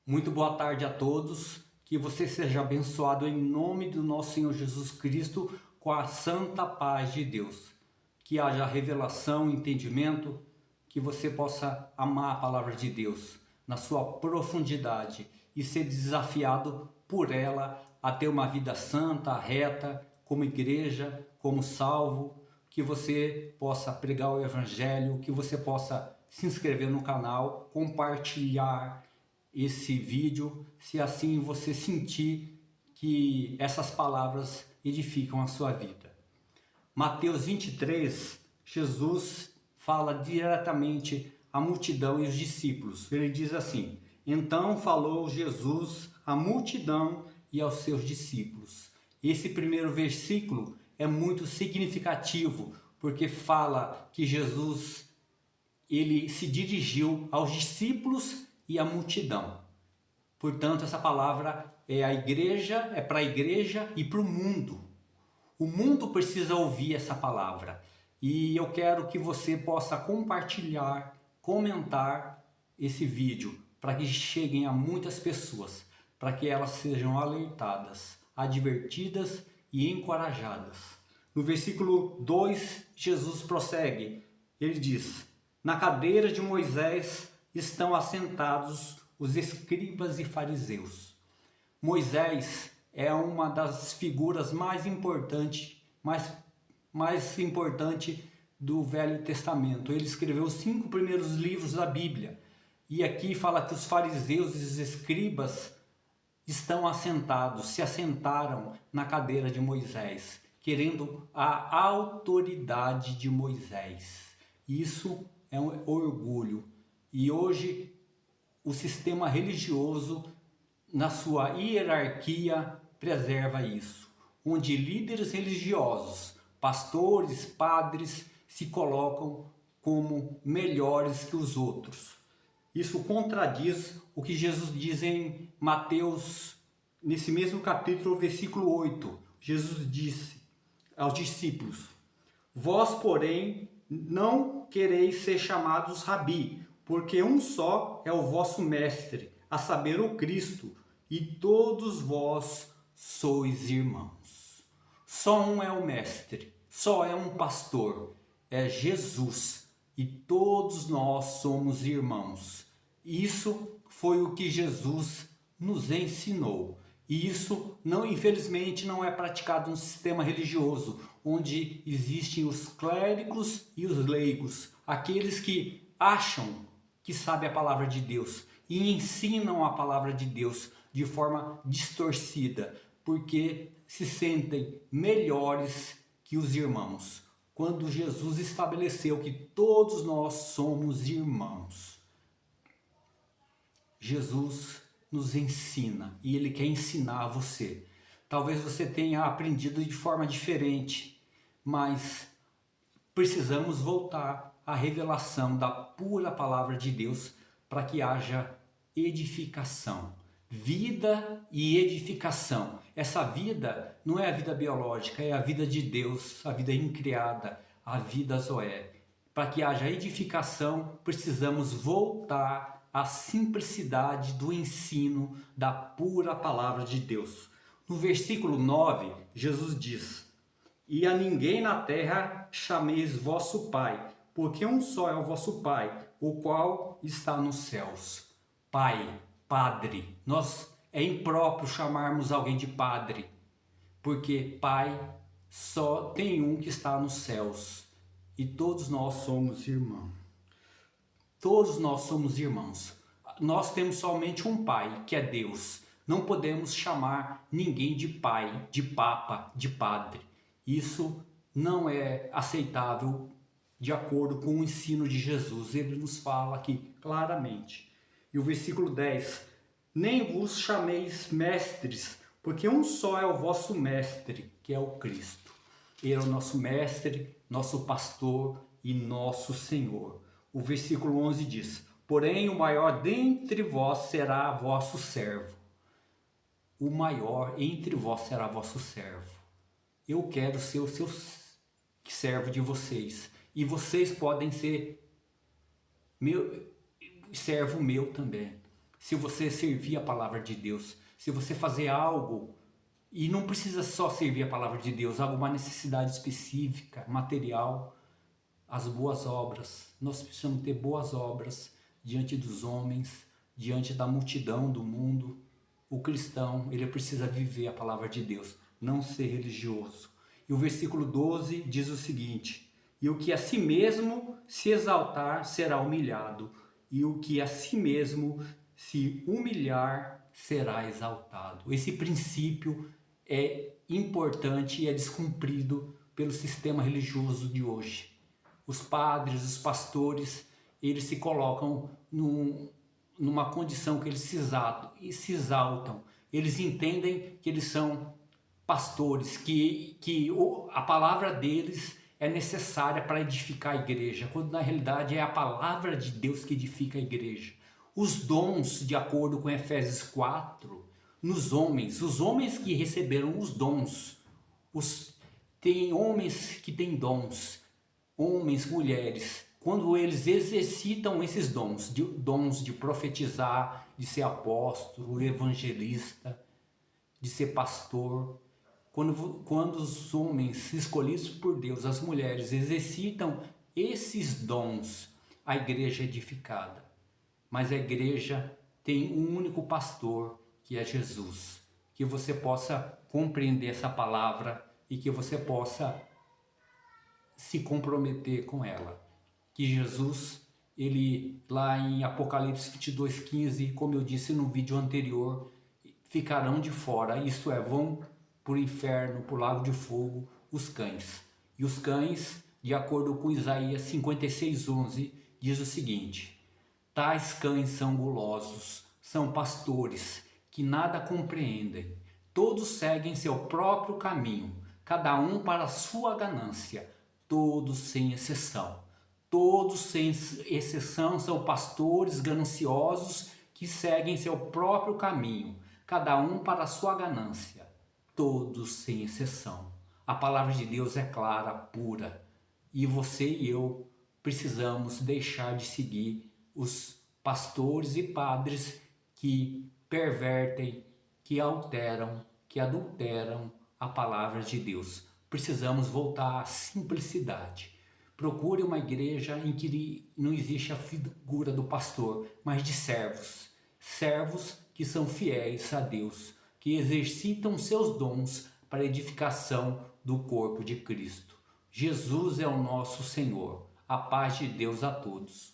Muito boa tarde a todos, que você seja abençoado em nome do nosso Senhor Jesus Cristo com a santa paz de Deus. Que haja revelação, entendimento, que você possa amar a palavra de Deus na sua profundidade e ser desafiado por ela a ter uma vida santa, reta, como igreja, como salvo, que você possa pregar o evangelho, que você possa se inscrever no canal, compartilhar esse vídeo, se assim você sentir que essas palavras edificam a sua vida. Mateus 23, Jesus fala diretamente à multidão e os discípulos. Ele diz assim: Então falou Jesus à multidão e aos seus discípulos. Esse primeiro versículo é muito significativo, porque fala que Jesus ele se dirigiu aos discípulos e à multidão. Portanto, essa palavra é para a igreja e para o mundo. O mundo precisa ouvir essa palavra. E eu quero que você possa compartilhar, comentar esse vídeo para que cheguem a muitas pessoas, para que elas sejam alertadas, advertidas e encorajadas. No versículo 2, Jesus prossegue. Ele diz: Na cadeira de Moisés estão assentados os escribas e fariseus. Moisés é uma das figuras mais importante do Velho Testamento. Ele escreveu os 5 primeiros livros da Bíblia. E aqui fala que os fariseus e os escribas estão assentados, se assentaram na cadeira de Moisés, querendo a autoridade de Moisés. Isso é um orgulho. E hoje o sistema religioso, na sua hierarquia, preserva isso, onde líderes religiosos, pastores, padres, se colocam como melhores que os outros. Isso contradiz o que Jesus diz em Mateus, nesse mesmo capítulo, versículo 8. Jesus disse aos discípulos: Vós, porém, não quereis ser chamados rabi, porque um só é o vosso mestre, a saber, o Cristo, e todos vós sois irmãos. Só um é o mestre, só é um pastor, é Jesus, e todos nós somos irmãos. Isso foi o que Jesus nos ensinou. E isso, não, infelizmente, não é praticado no sistema religioso, onde existem os clérigos e os leigos, aqueles que acham que sabem a palavra de Deus e ensinam a palavra de Deus de forma distorcida, porque se sentem melhores que os irmãos, quando Jesus estabeleceu que todos nós somos irmãos. Jesus nos ensina e Ele quer ensinar a você. Talvez você tenha aprendido de forma diferente, mas precisamos voltar à revelação da pura palavra de Deus para que haja edificação. Vida e edificação. Essa vida não é a vida biológica, é a vida de Deus, a vida incriada, a vida Zoé. Para que haja edificação, precisamos voltar à simplicidade do ensino da pura palavra de Deus. No versículo 9, Jesus diz: E a ninguém na terra chameis vosso Pai, porque um só é o vosso Pai, o qual está nos céus. Pai, Padre. É impróprio chamarmos alguém de Padre, porque Pai só tem um que está nos céus. E todos nós somos irmãos. Todos nós somos irmãos. Nós temos somente um Pai, que é Deus. Não podemos chamar ninguém de pai, de papa, de padre. Isso não é aceitável de acordo com o ensino de Jesus. Ele nos fala aqui claramente. E o versículo 10: Nem vos chameis mestres, porque um só é o vosso mestre, que é o Cristo. Ele é o nosso mestre, nosso pastor e nosso Senhor. O versículo 11 diz: Porém o maior dentre vós será vosso servo. O maior entre vós será vosso servo. Eu quero ser o seu servo de vocês. E vocês podem ser servo meu também. se você servir a palavra de Deus, se você fazer algo, e não precisa só servir a palavra de Deus, alguma necessidade específica, material, as boas obras. Nós precisamos ter boas obras diante dos homens, diante da multidão do mundo. O cristão, ele precisa viver a palavra de Deus, não ser religioso. E o versículo 12 diz o seguinte: e o que a si mesmo se exaltar será humilhado, e o que a si mesmo se humilhar será exaltado. Esse princípio é importante e é descumprido pelo sistema religioso de hoje. Os padres, os pastores, eles se colocam numa condição que eles se exaltam. Eles entendem que eles são pastores, que a palavra deles é necessária para edificar a igreja, quando na realidade é a palavra de Deus que edifica a igreja. Os dons, de acordo com Efésios 4, nos homens, os homens que receberam os dons, tem homens que têm dons, homens, mulheres, quando eles exercitam esses dons de profetizar, de ser apóstolo, evangelista, de ser pastor, quando os homens escolhidos por Deus, as mulheres, exercitam esses dons, a igreja é edificada. Mas a igreja tem um único pastor, que é Jesus. Que você possa compreender essa palavra e que você possa se comprometer com ela. Que Jesus, ele lá em Apocalipse 22:15, como eu disse no vídeo anterior, ficarão de fora, isto é, vão para o inferno, para o lago de fogo, os cães. E os cães, de acordo com Isaías 56:11, diz o seguinte: tais cães são gulosos, são pastores, que nada compreendem. Todos seguem seu próprio caminho, cada um para a sua ganância, todos sem exceção. Todos sem exceção são pastores gananciosos que seguem seu próprio caminho, cada um para a sua ganância, todos sem exceção. A palavra de Deus é clara, pura, e você e eu precisamos deixar de seguir os pastores e padres que pervertem, que alteram, que adulteram a palavra de Deus. Precisamos voltar à simplicidade. Procure uma igreja em que não existe a figura do pastor, mas de servos. Servos que são fiéis a Deus, que exercitam seus dons para a edificação do corpo de Cristo. Jesus é o nosso Senhor. A paz de Deus a todos.